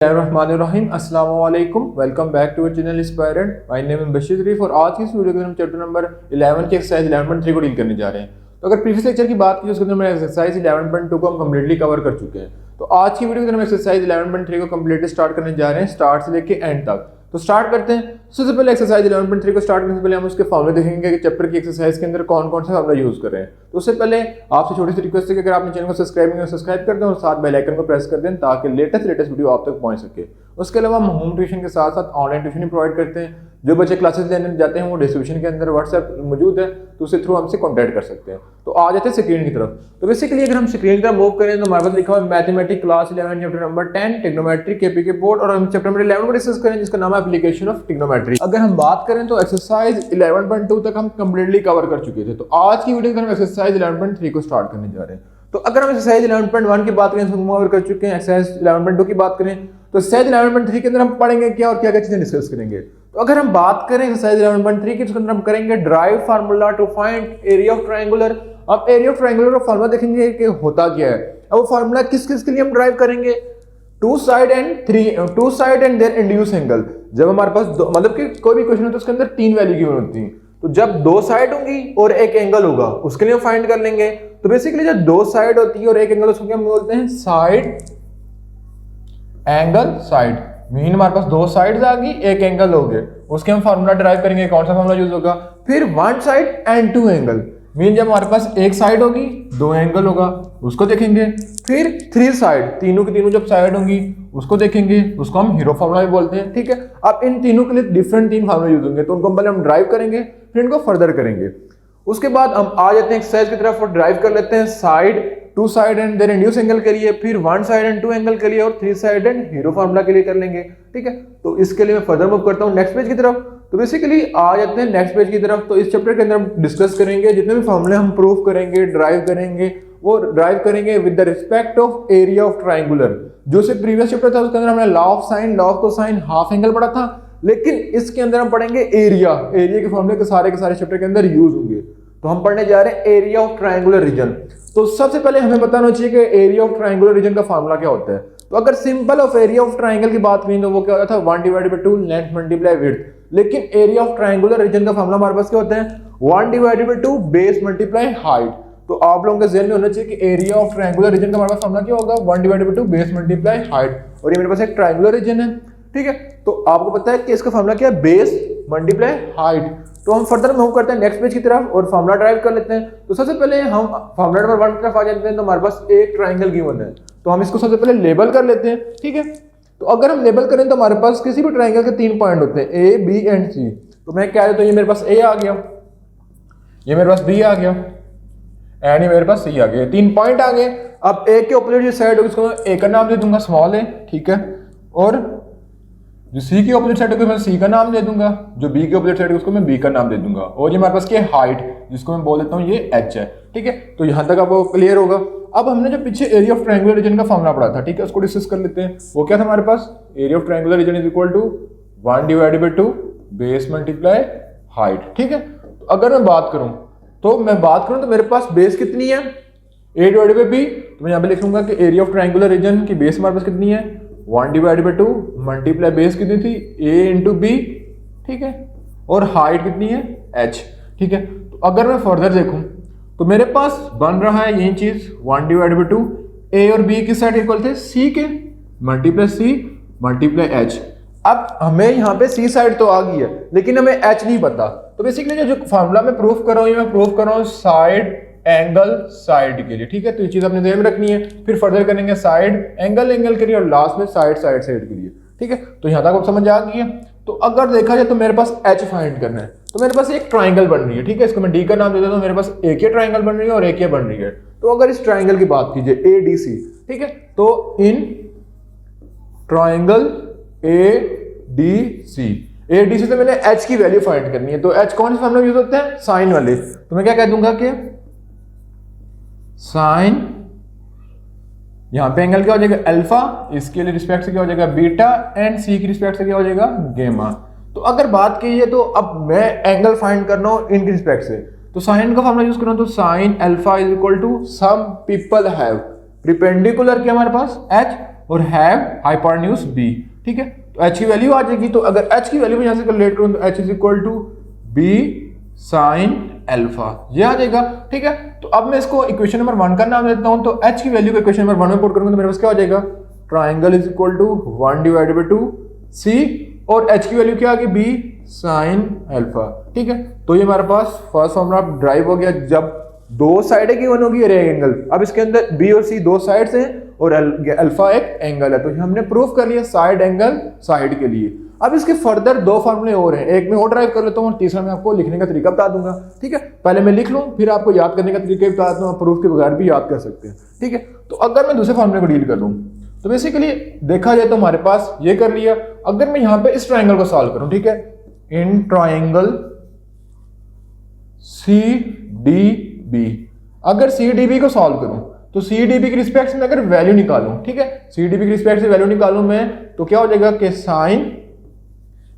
Bismillahirrahmanirrahim, अस्सलाम वालेकुम, welcome back to our channel Inspirant. My name is Bashir Sharif और आज की इस वीडियो के अंदर हम चैप्टर नंबर 11 की एक्सरसाइज 11.3 को डील करने जा रहे हैं। तो अगर प्रीवियस लेक्चर की बात की उसके अंदर मैं एक्सरसाइज 11.2 को हम कंप्लीटली कवर कर चुके हैं। तो आज की वीडियो के अंदर हम एक्सरसाइज 11.3 को कंप्लीटली स्टार्ट करने जा रहे हैं, स्टार्ट से लेके एंड तक। तो स्टार्ट करते हैं। सबसे पहले एक्सरसाइज 11.3 को स्टार्ट करने से पहले हम उसके फॉर्मूले देखेंगे कि चैप्टर की एक्सरसाइज के अंदर कौन कौन सा फॉर्मूला यूज कर रहे हैं। तो उससे पहले आपसे छोटी सी रिक्वेस्ट है कि अगर आपने चैनल को सब्सक्राइब कर दें और साथ बेल आइकन को प्रेस कर दें ताकि लेटेस्ट वीडियो आप तक पहुंच सके। उसके अलावा हम होम ट्यूशन के साथ साथ ऑनलाइन ट्यूशन भी प्रोवाइड करते हैं। जो बच्चे क्लासेस लेने जाते हैं वो डिस्क्रिप्शन के अंदर व्हाट्सएप मौजूद है, तो उसके थ्रू हमसे कॉन्टैक्ट कर सकते हैं। तो आ जाते हैं स्क्रीन की तरफ। तो बेसिकली अगर हम स्क्रीन की तरफ मूव करें तो हमारे पास लिखा हुआ है mathematics class 11 chapter number 10 trigonometry KPK board, और हम चैप्टर नंबर 11 को डिस्कस करें जिसका नाम है एप्लीकेशन ऑफ ट्रिग्नोमेट्री। अगर हम बात करें तो एक्सरसाइज 11.2 तक हम कंप्लीटली कवर कर चुके थे। तो आज की वीडियो में हम एक्सरसाइज 11.3 को स्टार्ट करने जा रहे हैं। तो अगर हम एक्सरसाइज 11.1 की बात करें तो कवर कर चुके हैं। एक्सरसाइज 11.2 की बात करें तो एक्सरसाइज 11.3 के अंदर हम पढ़ेंगे क्या और क्या क्या चीजें डिस्कस करेंगे। तो अगर हम बात करें एक्सरसाइज 11.3 की, तो अंदर हम करेंगे derive formula to find area of triangular. अब एरिया ऑफ ट्रायंगुलर का फार्मूला देखेंगे कि होता क्या है। अब वो फार्मूला किस किस के लिए हम ड्राइव करेंगे? टू साइड एंड देयर इंड्यूस एंगल। जब हमारे पास मतलब कि कोई भी क्वेश्चन हो तो उसके अंदर तीन वैल्यू गिवन होती है। तो जब दो साइड होंगी और एक एंगल होगा उसके लिए हम फाइंड कर लेंगे। तो बेसिकली जब दो साइड होती है और एक एंगल, उसको हम बोलते हैं साइड एंगल साइड। मीन हमारे पास दो साइड्स आ गई, एक एंगल हो गए, उसके हम फार्मूला ड्राइव करेंगे। कौन सा फार्मूला यूज होगा? फिर one side and two angle. Mean जब हमारे पास एक साइड होगी दो एंगल होगा उसको देखेंगे। फिर थ्री साइड, तीनों की तीनों जब साइड होंगी उसको देखेंगे, उसको हम हीरो फार्मूला भी बोलते हैं। ठीक है, अब इन तीनों के लिए डिफरेंट तीन फार्मूला यूज होंगे, तो उनको पहले हम ड्राइव करेंगे फिर इनको फर्दर करेंगे। उसके बाद हम आ जाते हैं एक्सरसाइज की तरफ और ड्राइव कर लेते हैं side two side and their इंड्यूस एंगल के लिए, फिर one side and two angle के लिए, और three side and hero formula के लिए कर लेंगे। ठीक है, तो इसके लिए मैं फर्दर मूव करता हूं नेक्स्ट पेज की तरफ। तो बेसिकली आ जाते हैं नेक्स्ट पेज की तरफ। तो इस चैप्टर के अंदर हम डिस्कस करेंगे जितने भी फार्मूले हम प्रूव करेंगे, ड्राइव करेंगे, वो ड्राइव करेंगे with the respect of area of triangular. जो से प्रीवियस चैप्टर था उसके अंदर हमने law of sine, law of cosine, half angle पढ़ा था, लेकिन इसके अंदर हम पढ़ेंगे एरिया। एरिया के फार्मूले के सारे चैप्टर के अंदर यूज होंगे। तो हम पढ़ने जा रहे हैं एरिया ऑफ ट्रायंगुलर रीजन। तो सबसे पहले हमें बताना चाहिए कि एरिया ऑफ ट्रायंगुलर रीजन का फार्मूला क्या होता है। तो अगर simple of area of triangle की बात करें तो वो क्या होता था? 1/2 लेंथ मल्टीप्लाई विड्थ। लेकिन एरिया ऑफ ट्रायंगुलर रीजन का फार्मूला हमारे पास क्या होता है? 1/2 बेस मल्टीप्लाई हाइट। तो आप लोगों के ज़हन में होना चाहिए कि एरिया ऑफ ट्रायंगुलर रीजन का हमारे पास फार्मूला क्या होगा? 1/2 बेस मल्टीप्लाई हाइट। और ये मेरे पास एक ट्रायंगुलर रीजन है। ठीक है, तो आपको पता है कि इसका फार्मूला क्या है? Base multiply height. तो हम फर्दर मूव करते हैं नेक्स्ट पेज की तरफ और फार्मूला ड्राइव कर लेते हैं। तो सबसे पहले हम फार्मूला नंबर 1 की तरफ आ जाते हैं। तो हमारे पास एक ट्रायंगल गिवन है, तो हम इसको सबसे पहले लेबल कर लेते हैं। ठीक है, तो अगर हम लेबल करें तो हमारे पास किसी भी ट्रायंगल के तीन पॉइंट होते हैं, ए बी एंड सी। तो मैं क्या देता हूं, ये मेरे पास ए आ गया, ये मेरे पास बी आ गया एंड ये मेरे पास सी आ गया। तीन पॉइंट आ गए। अब ए के ऑपोजिट जो साइड होगी उसको मैं ए का नाम दे दूंगा, स्मॉल ए। ठीक है, और जो सी की ऑपोजिट साइड है मैं सी का नाम दे दूंगा, जो बी के ऑपोजिट साइड है उसको मैं बी का नाम दे दूंगा, और ये हमारे पास क्या है? हाइट, जिसको मैं बोल देता हूँ ये एच है। ठीक है, तो यहां तक आपको क्लियर होगा। अब हमने जो पीछे एरिया ऑफ ट्रायंगुलर रीजन का फार्मूला पढ़ा था, ठीक है, उसको डिस्कस कर लेते हैं। वो क्या था हमारे पास? Area of triangular region is equal to 1/2 base multiply height. ठीक है, तो अगर मैं बात करूं तो मेरे पास बेस कितनी है? a/b। तो मैं यहां पे लिखूंगा कि एरिया ऑफ ट्रायंगुलर रीजन की बेस हमारे पास कितनी है? 1/2 मल्टीप्लाई बेस कितनी थी? a into B. ठीक है, और हाइट कितनी है? h। ठीक है, तो अगर मैं फर्दर देखूं तो मेरे पास बन रहा है यही चीज 1/2 a और b की साइड इक्वल थे c के, मल्टीप्लाई c मल्टीप्लाई h। अब हमें यहाँ पे c साइड तो आ गई है लेकिन हमें h नहीं पता। तो बेसिकली जो फार्मूला मैं प्रूफ कर रहा हूँ, मैं प्रूफ कर रहा हूँ साइड एंगल साइड के लिए। ठीक है, तो ये चीज अपने ध्यान में रखनी है। फिर फर्दर करेंगे साइड एंगल के लिए और लास्ट में साइड के लिए। ठीक है, तो यहां तक आपको समझ आ गई है। तो अगर देखा जाए तो मेरे पास एच फाइंड करना है। तो मेरे पास एक ट्राइंगल बन रही है। ठीक है, इसको मैं डी का नाम दे देता हूं। मेरे पास एक ही ट्राइंगल बन रही है और एक ही बन रही है। तो अगर इस ट्राइंगल की बात कीजिए ए डी सी, ठीक है, तो in triangle A D C से मैंने एच की वैल्यू फाइंड करनी है। तो एच कौन से फार्मूला यूज होते हैं? साइन वाले। तो मैं क्या कह दूंगा कि साइन, यहां पे एंगल क्या हो जाएगा? अल्फा, इसके लिए रिस्पेक्ट से क्या हो जाएगा? बीटा, एंड सी की रिस्पेक्ट से क्या हो जाएगा? गामा। तो अगर बात कीजिए तो अब मैं एंगल फाइंड कर रहा हूं इनकी रिस्पेक्ट से। तो साइन का फार्मूला यूज कर रहा हूं, तो sine alpha is equal to some people have perpendicular क्या हमारे पास? एच, और हैव हाइपोटेन्यूज बी। ठीक है, तो एच की वैल्यू आ जाएगी। तो अगर एच की वैल्यू में यहाँ से कैलकुलेट करूँ तो H is equal to B sine alpha, ये आ जाएगा। ठीक है, तो अब मैं इसको इक्वेशन नंबर 1 का नाम देता हूँ। तो एच की वैल्यू को इक्वेशन नंबर 1 में पुट करूंगा तो मेरे पास क्या हो जाएगा, triangle is equal to 1 divided by 2 C, और एच की वैल्यू क्या आ गई, बी साइन अल्फा। ठीक है, तो ये हमारे पास फर्स्ट फॉर्मूला ड्राइव हो गया जब दो साइड गिवन होगी और एक एंगल। अब इसके अंदर बी और सी दो साइड्स हैं और अल्फा एक एंगल है, तो हमने प्रूफ कर लिया साइड एंगल साइड के लिए। अब इसके फर्दर दो फॉर्मूले और हैं, एक मैं और ड्राइव कर लेता हूँ और तीसरा मैं आपको लिखने का तरीका बता दूंगा। ठीक है, पहले मैं लिख लूँ फिर आपको याद करने का तरीका बता दूंगा, प्रूफ के बगैर भी याद कर सकते हैं। ठीक है, तो अगर मैं दूसरे फॉर्मूले को डील कर लूँ तो बेसिकली देखा जाए तो हमारे पास ये कर लिया। अगर मैं यहाँ पे इस ट्राइंगल को सॉल्व करूँ, ठीक है, in triangle C D B, अगर सी डी बी को सॉल्व करूं तो सी डी बी की रिस्पेक्ट में अगर वैल्यू निकालूं, ठीक है, सी डी बी की रिस्पेक्ट से वैल्यू निकालूं मैं, तो क्या हो जाएगा कि साइन,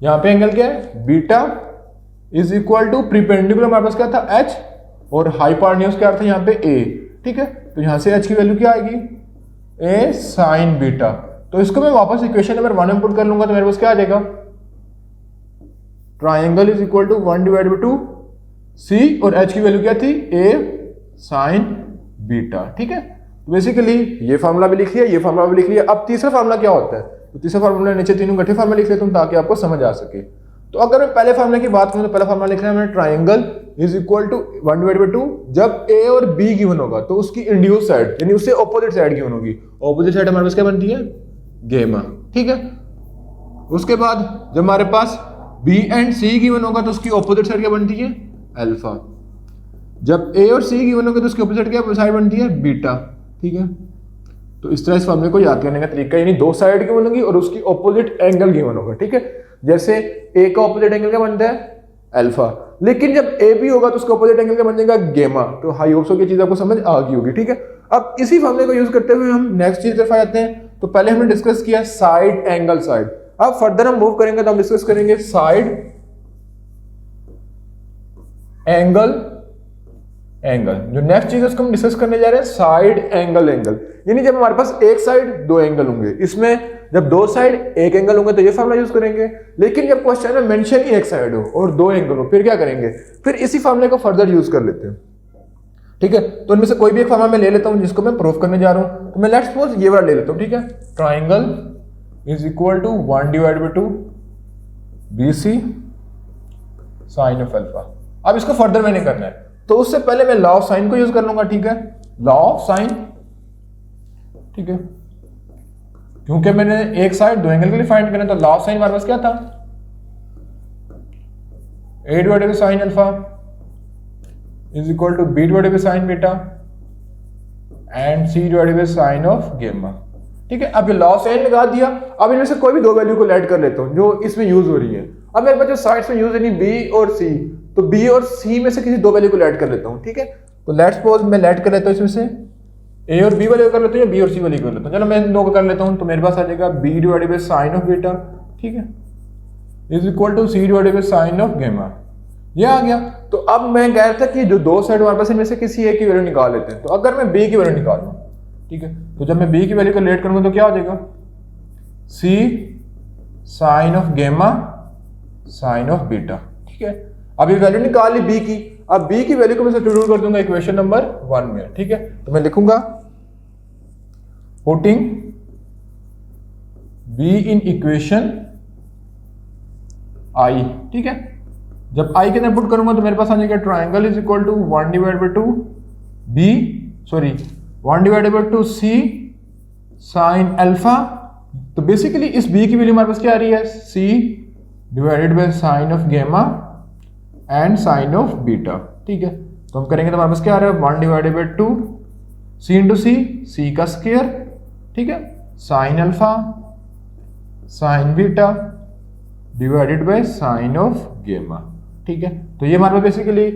यहां पे एंगल क्या है, बीटा इज इक्वल टू प्रीपेंडिकुलर हमारे पास क्या था एच, और हाइपोटेन्यूज क्या था यहाँ पे ए। ठीक है, तो यहां से एच की वैल्यू क्या आएगी, ए साइन बीटा। तो इसको मैं वापस इक्वेशन नंबर 1 में पुट कर लूंगा तो मेरे पास क्या आ जाएगा, triangle is equal to 1 divide by 2 C, और एच की वैल्यू क्या थी, ए साइन बीटा। ठीक है, तो बेसिकली ये फार्मूला भी लिख लिया, ये फार्मूला भी लिख लिया। अब तीसरा फार्मूला क्या होता है, तो तीसरा फार्मूला नीचे तीनों इकट्ठे फार्मूला लिख लेता हूं ताकि आपको समझ आ सके। तो अगर मैं पहले फार्मूले की बात करूं तो पहला फार्मूला लिख रहा है मैंने, triangle is equal to 1 divide by 2, जब ए और बी गिवन होगा तो उसकी इंड्यूस साइड यानी उससे ऑपोजिट साइड गिवन होगी, ऑपोजिट साइड हमारे पास क्या बनती है, गेमा। ठीक है, उसके बाद जब हमारे पास बी एंड सी गिवन होगा तो उसकी ऑपोजिट साइड क्या बनती है, अल्फा। जब ए और सी गिवन होगा तो उसकी ऑपोजिट क्या साइड बनती है, बीटा। ठीक है, तो इस तरह इस फॉर्मूले को याद करने का तरीका, यानी दो साइड गिवन होगी और उसकी ऑपोजिट एंगल गिवन होगा। ठीक है, जैसे ए का ऑपोजिट एंगल क्या बनता है, अल्फा, लेकिन जब ए बी होगा तो उसका ऑपोजिट एंगल क्या बन जाएगा, गेमा। तो हाई होप्स की चीज आपको समझ आ गई होगी। ठीक है, अब इसी फॉर्मूले को यूज करते हुए हम नेक्स्ट चीज तरफ आ जाते हैं। तो पहले हमने डिस्कस किया साइड एंगल साइड, अब फर्दर हम मूव करेंगे तो हम डिस्कस करेंगे साइड एंगल एंगल। जो नेक्स्ट चीज है उसको हम डिस्कस करने जा रहे हैं साइड एंगल एंगल, यानी जब हमारे पास एक साइड दो एंगल होंगे, इसमें जब दो साइड एक एंगल होंगे तो ये फार्मूला यूज करेंगे। लेकिन जब क्वेश्चन में मेंशन ही एक साइड हो और दो एंगल हो फिर क्या करेंगे, फिर इसी फार्मूले को फर्दर यूज कर लेते हैं। ठीक है, तो इनमें से कोई भी एक फार्मूला मैं ले लेता हूं जिसको मैं प्रूफ करने जा रहा हूं। तो मैं लेट्स सपोज ये वाला ले लेता हूं। ठीक है, triangle is equal to 1 divide by 2 B C sine of alpha. अब इसको फर्दर मैंने करना है तो उससे पहले मैं लॉ ऑफ साइन को यूज कर लूंगा। ठीक है, लॉ ऑफ साइन। ठीक है, क्योंकि मैंने एक साइड दो एंगल के लिए फाइंड करना, तो लॉ ऑफ साइन हमारे पास क्या था, A divided by sine alpha is equal to B divided by sine beta and C divided by sine of gamma. ठीक है, अब ये लॉ ऑफ साइन लगा दिया। अब इनमें से कोई भी दो वैल्यू को ऐड कर लेता हूं जो इसमें यूज हो रही है। अब मेरे पास जो साइड्स में यूज है बी और सी, तो बी और सी में से किसी दो वैल्यू को ऐड कर लेता हूं। ठीक है, तो लेट्स सपोज मैं ऐड कर लेता हूं इसमें से ए और बी वाले कर लेता हूं या बी और सी वाले कर लेता हूं। चलो मैं इन दो को कर लेता हूं, तो मेरे पास आ जाएगा B divided by sine of beta, ठीक है, is equal to C divided by sine of gamma. ये आ गया। तो अब मैं कह रहा था कि जो दो साइड हमारे पास इनमें से किसी एक की वैल्यू निकाल लेते हैं। तो अगर मैं बी की वैल्यू निकालूं, ठीक है, तो जब मैं बी की वैल्यू को लेट करूंगा तो क्या हो जाएगा, सी साइन ऑफ गेमा साइन ऑफ बीटा। ठीक है, अब ये वैल्यू निकाल ली बी की। अब बी की वैल्यू को मैं सब्स्टिट्यूट कर दूंगा इक्वेशन नंबर 1 में। ठीक है, तो मैं लिखूंगा पुटिंग बी इन इक्वेशन आई। ठीक है, जब आई के अंदर पुट करूंगा तो मेरे पास आ जाएगा triangle is equal to 1 divide by 2 B, sorry 1 divide by 2 C sine alpha. तो बेसिकली इस बी की वैल्यू हमारे पास क्या आ रही है, C divided by sine of gamma and sine of beta. ठीक है, तो हम करेंगे तो हमारे पास क्या आ रहा है, 1 डिवाइडेड बाई 2 सी इंटू सी का स्क्वायर, ठीक है, sine alpha sign beta divided by sine of gamma. ठीक है, तो ये हमारे पास बेसिकली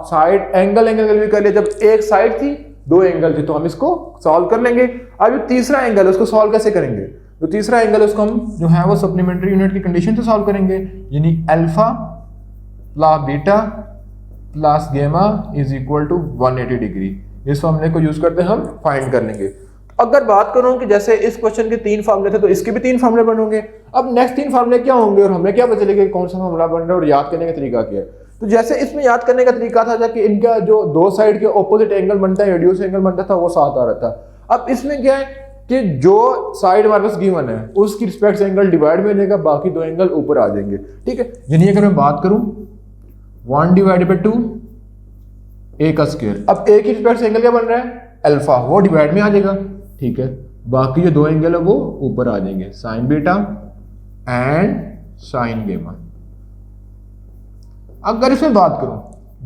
साइड एंगल एंगल भी कर लिया। जब एक साइड थी दो एंगल थी तो हम इसको सॉल्व कर लेंगे। अब जो तीसरा एंगल है उसको सॉल्व कैसे करेंगे, तो तीसरा एंगल है उसको हम जो है वो सप्लीमेंट्री यूनिट की कंडीशन से सॉल्व करेंगे, यानी अल्फा प्लस बीटा प्लस गेमा इज इक्वल टू 180 डिग्री। इस फॉर्मूले को यूज करते हम फाइंड कर लेंगे। अगर बात करूं कि जैसे इस क्वेश्चन के 3 फार्मूले थे तो इसके भी 3 फार्मूले बनोगे। अब नेक्स्ट 3 फार्मूले क्या होंगे और हमें क्या पता चलेगा कौन सा फार्मूला बन रहा है और याद करने का तरीका क्या है। तो जैसे इसमें याद करने का तरीका था कि इनका जो दो साइड के ऑपोजिट एंगल बनता है, रेडियस एंगल बनता था, वो साथ आ रहा था। अब इसमें क्या है कि जो साइड हमारे पास गिवन है उसकी रिस्पेक्ट से एंगल डिवाइड में जाएगा, बाकी 2 एंगल ऊपर आ जाएंगे। ठीक है, यानी अगर मैं बात करूं 1 डिवाइडेड बाई 2 a का स्क्वायर, अब a की रिस्पेक्ट से एंगल क्या बन रहा है अल्फा, वो डिवाइड में आ जाएगा। ठीक है, बाकी जो 2 एंगल है वो ऊपर आ जाएंगे, साइन बीटा एंड साइन गेमा। अगर इसमें बात करूं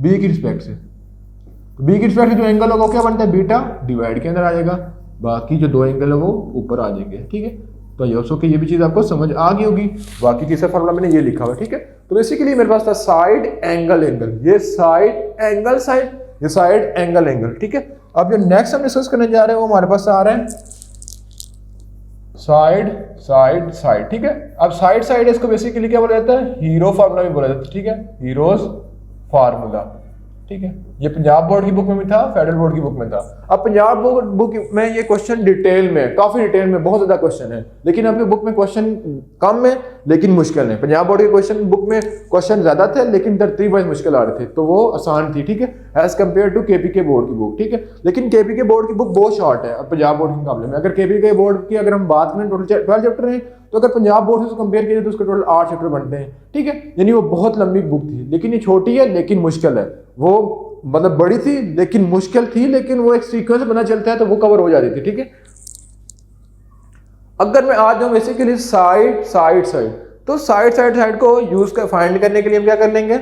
b की रिस्पेक्ट से, तो b की रिस्पेक्ट से जो एंगल होगा क्या बनता है बीटा, डिवाइड के अंदर आ जाएगा, बाकी जो 2 एंगल है वो ऊपर आ जाएंगे। ठीक है, तो योसो की ये भी चीज आपको समझ आ गई होगी। बाकी किसी फॉर्मूला मैंने ये लिखा हुआ है। ठीक है, तो बेसिकली मेरे पास था साइड एंगल एंगल, ये साइड एंगल साइड, ये साइड एंगल एंगल। ठीक है, अब जो नेक्स्ट हम डिस्कस करने जा रहे हैं वो हमारे पास आ रहा है साइड साइड साइड। ठीक है, अब साइड साइड इसको बेसिकली क्या बोला जाता है, हीरो फार्मूला भी बोला जाता है। ठीक है, हीरोज फार्मूला। ठीक है, ये पंजाब बोर्ड की बुक में भी था, फेडरल बोर्ड की बुक में था। अब पंजाब बोर्ड बुक में ये क्वेश्चन डिटेल में, काफी डिटेल में, बहुत ज्यादा क्वेश्चन है, लेकिन आपकी बुक में क्वेश्चन कम है लेकिन मुश्किल है। पंजाब बोर्ड के क्वेश्चन बुक में क्वेश्चन ज्यादा थे लेकिन तरतीब वाइज मुश्किल आ रहे थे, तो वो आसान थी। ठीक है, as compare to KPK board की बुक। ठीक है, लेकिन केपीके बोर्ड की बुक बहुत शॉर्ट है पंजाब बोर्ड के मुकाबले में। अगर केपीके बोर्ड की अगर हम बात करें टोटल 12 चैप्टर हैं, तो अगर पंजाब बोर्ड से कंपेयर किया तो उसके टोटल 8 चैप्टर बनते हैं। ठीक है, यानी वो बहुत लंबी बुक थी, लेकिन ये छोटी है लेकिन मुश्किल है। वो मतलब बड़ी थी लेकिन मुश्किल थी, लेकिन वो एक सीक्वेंस बना चलता है तो वो कवर हो जाती थी। ठीक है, अगर मैं आ जाऊं बेसिकली साइड साइड साइड, तो साइड साइड साइड को यूज कर फाइंड करने के लिए हम क्या कर लेंगे,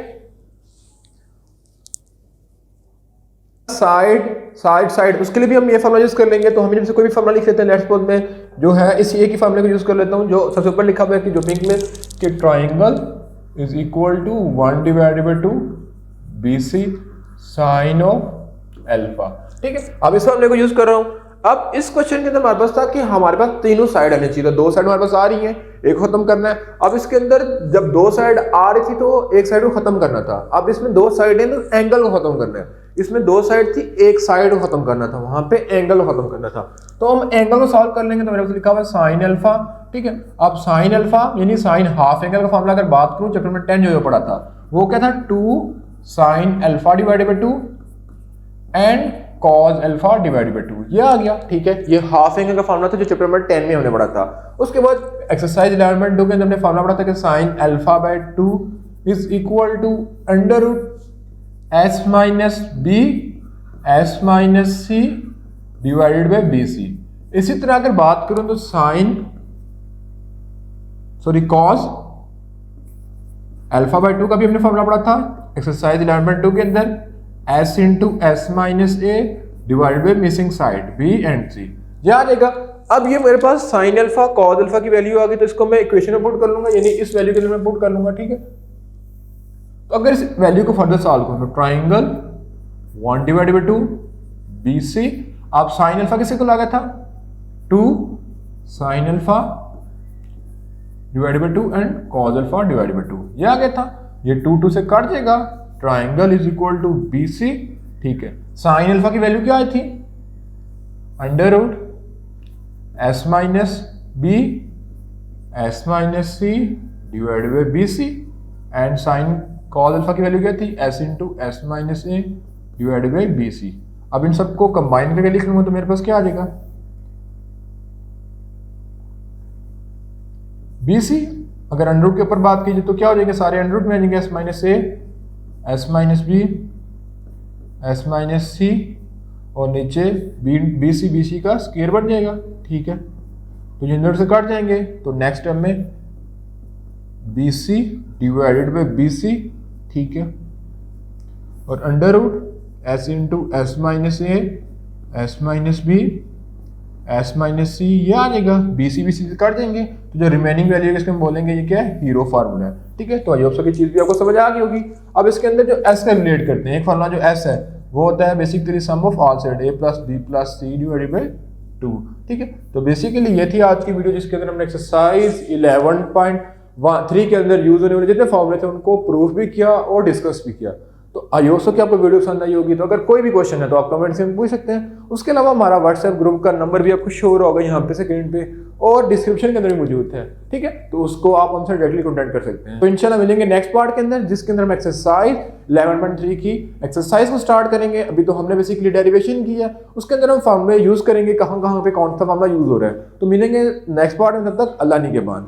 साइड साइड साइड, उसके लिए भी हम ये फॉर्मूला यूज कर लेंगे। तो हम जैसे कोई भी फॉर्मूला लिख लेते हैं, लेट्स सपोज में जो है इस ए की फॉर्मूले को यूज कर लेता हूं, जो सबसे ऊपर लिखा हुआ है कि जो पिंक में कि triangle is equal to 1 divided by 2 BC sine of alpha. ठीक है, अब इस फॉर्मूले को यूज कर रहा हूं। अब इस क्वेश्चन के अंदर हमारे पास था कि हमारे पास तीनों साइड आनी चाहिए, तो 2 साइड हमारे पास आ रही है, एक खत्म करना है। अब इसके अंदर जब 2 साइड आ रही थी तो एक साइड को खत्म करना था। अब इसमें 2 साइड है तो एंगल को खत्म करना है। इसमें 2 साइड थी, एक साइड को खत्म करना था, वहां पे एंगल को खत्म करना था। तो हम एंगल को सॉल्व कर लेंगे, तो मेरे पास लिखा हुआ है साइन अल्फा। ठीक है, अब साइन अल्फा यानी साइन हाफ एंगल का फॉर्मूला अगर बात करूं चैप्टर में 10 जो पढ़ा था, वो क्या था 2 sine alpha divided by 2 and cos alpha divided by 2, ये आ गया। ठीक है, ये हाफ एंगल का फार्मूला था जो चैप्टर नंबर 10 में हमने पढ़ा था। उसके बाद एक्सरसाइज 11.2 के अंदर हमने फार्मूला पढ़ा था कि sine alpha by 2 is equal to under root s minus B S minus C divided by B C. इसी तरह अगर बात करूं तो कॉस अल्फा बाई 2 का भी हमने फार्मूला पढ़ा था एक्सरसाइज 11.2 के अंदर, s into S minus A divided by missing side b and c, यह आ जाएगा। अब ये मेरे पास साइन अल्फा कॉस अल्फा की वैल्यू आ गई, तो इसको मैं इक्वेशन में पुट कर लूंगा, यानी इस वैल्यू के लिए मैं पुट कर लूंगा। ठीक है, तो अगर इस वैल्यू को फर्दर सॉल्व करूं तो ट्राइंगल 1 डिवाइडेड बाई 2 BC, आप साइन अल्फा किससे को लगा था 2 sine alpha divided by 2 and cos alpha divided by 2, ये आ गया था। ये 2 से कट जाएगा, triangle is equal to BC। ठीक है, साइन अल्फा की वैल्यू क्या आई थी under root s minus B S minus C divided by BC and sine cos alpha की वैल्यू क्या थी s into S minus A divided by BC। अब इन सबको कंबाइन करके लिख लूंगा तो मेरे पास क्या आ जाएगा BC। अगर अंडर रूट के ऊपर बात कीजिए तो क्या हो जाएंगे, सारे अंडर रूट में आ जाएंगे, s minus A S minus B S minus C और नीचे BC का स्क्वायर बन जाएगा। ठीक है, तो ये अंदर से कट जाएंगे, तो नेक्स्ट टर्म में BC डिवाइडेड बाई BC। ठीक है, और under root s into S minus A S minus B S minus C, ये आ जाएगा। BC से कट जाएंगे, तो जो रिमेनिंग वैल्यू है इसको हम बोलेंगे ये क्या है हीरो फार्मूला है। ठीक है, तो आई होप सो की चीज भी आपको समझ आ गई होगी। अब इसके अंदर जो s का रिलेट करते हैं, एक फार्मूला जो s है वो होता है basically sum of all side a plus b plus c divided by 2। ठीक है, तो बेसिकली ये थी आज की वीडियो जिसके अंदर हमने एक्सरसाइज 11.3 के अंदर यूज होने वाले जितने फॉर्मूले थे उनको प्रूफ भी किया और डिस्कस भी किया। तो आई होप सो कि आपको वीडियो पसंद आई होगी। तो अगर कोई भी क्वेश्चन है तो आप कमेंट से पूछ सकते हैं, उसके अलावा हमारा व्हाट्सएप ग्रुप का नंबर भी आपको शो होगा यहाँ पे स्क्रीन पे और डिस्क्रिप्शन के अंदर भी मौजूद है, ठीक है। तो उसको आप उनसे डायरेक्टली कॉन्टैक्ट कर सकते हैं। तो इंशाल्लाह मिलेंगे नेक्स्ट पार्ट के अंदर, जिसके अंदर हम एक्सरसाइज 11.3 की एक्सरसाइज को स्टार्ट करेंगे। अभी तो हमने बेसिकली डेरिवेशन की है, उसके अंदर हम फार्मूले यूज करेंगे, कहाँ कहाँ पे कौन सा फार्मूला यूज हो रहा है। तो मिलेंगे नेक्स्ट पार्ट में, तब तक अल्लाह निगहबान।